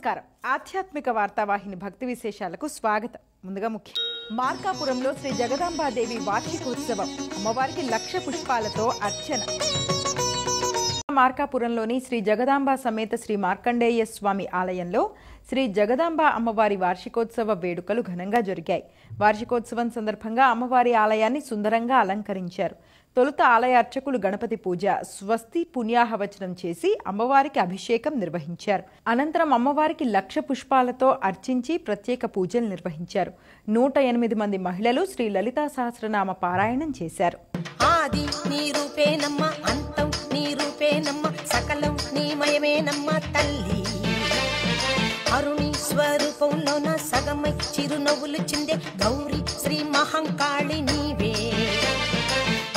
నమస్కారం. ఆధ్యాత్మిక వార్తావాహిని భక్తి విశేషాలకు స్వాగతం. ముందుగా ముఖ్యం, మార్కాపురంలో శ్రీ జగదాంబాదేవి వార్షికోత్సవం. అమ్మవారికి 1,00,000 పుష్పాలతో అర్చన. మార్కాపురంలోని శ్రీ జగదాంబ సమేత శ్రీ మార్కండేయ స్వామి ఆలయంలో శ్రీ జగదాంబ అమ్మవారి వార్షికోత్సవ వేడుకలు ఘనంగా జరిగాయి. వార్షికోత్సవం సందర్భంగా అమ్మవారి ఆలయాన్ని సుందరంగా అలంకరించారు. తొలుత ఆలయ అర్చకులు గణపతి పూజ, స్వస్తి పుణ్యాహవచనం చేసి అమ్మవారికి అభిషేకం నిర్వహించారు. అనంతరం అమ్మవారికి 1,00,000 పుష్పాలతో అర్చించి ప్రత్యేక పూజలు నిర్వహించారు. 108 మంది మహిళలు శ్రీ లలితా సహస్రనామ పారాయణం చేశారు. ఆది నీ రూపేనమ్మ, అంతం నీ రూపేనమ్మ, సకలం నీ మయమేనమ్మ తల్లి. అరుణి స్వరూపంలోన సగమై చిరునవ్వులు చిందే గౌరీ శ్రీ మహంకాళి నీవే.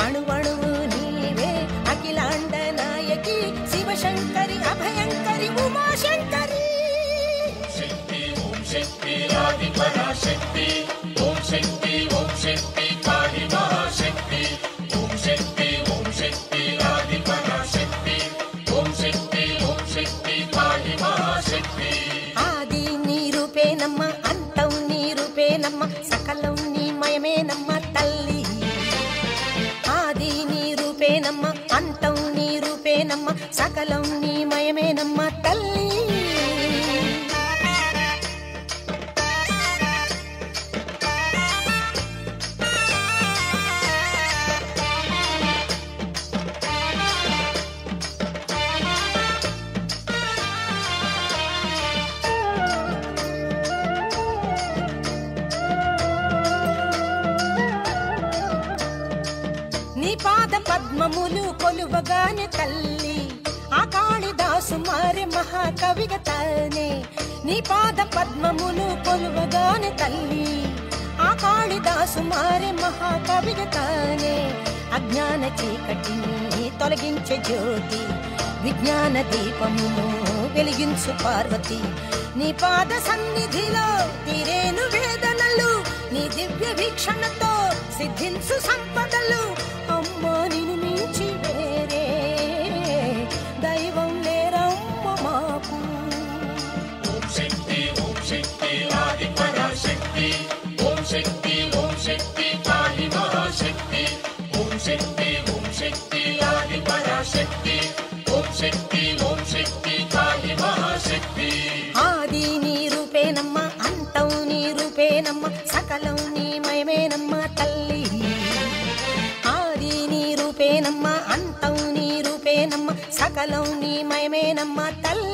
అణువణువు నీవే అఖిలాండ నాయకి, శివశంకరి అభయంకరి ఉమాశంకరి. ఓం శక్తి ఆది పరాశక్తి, ఓం శక్తి కాళి మహాశక్తి. ఓం శక్తి ఆది పరాశక్తి, ఓం శక్తి కాళి మహాశక్తి. ఆది నీ రూపేనమ్మ, అంతం నీ రూపేనమ్మ, సకలం నీ మయమేనమ్మ తల్లి. ఆది నీ రూపేనమ్మ, అంతం నీ రూపేనమ్మ, సకలం నీ మయమేనమ్మ తల్లి. నీ పాద పద్మములు కొలువగానే తల్లి, ఆ కాళిదాసు మారే మహాకవిగా తానే. నీ పాద పద్మములు కొలువగానే తల్లి, ఆ కాళిదాసు మారే మహాకవిగా తానే. అజ్ఞాన చీకటిని తొలగించే జ్యోతి, విజ్ఞాన దీపమును వెలిగించు పార్వతి. నీ పాద సన్నిధిలో తీరేను వేదనలు, నీ దివ్య వీక్షణతో సిద్ధించు సంపదలు. అమ్మా నిన్ను మించి వేరే దైవం లేరమ్మ మాకు. ఓం శక్తి ఆది పరాశక్తి, ఓం శక్తి కాళి మహాశక్తి. ఓం శక్తి ఆది పరాశక్తి, ఓం శక్తి కాళి మహాశక్తి. ఆది నీ రూపేనమ్మ, అంతం నీ రూపేనమ్మ, సకలం నీ మయమేనమ్మ తల్లి. ఆది నీ రూపేనమ్మ, అంతం నీ రూపేనమ్మ, సకలం నీ మయమేనమ్మ తల్లి.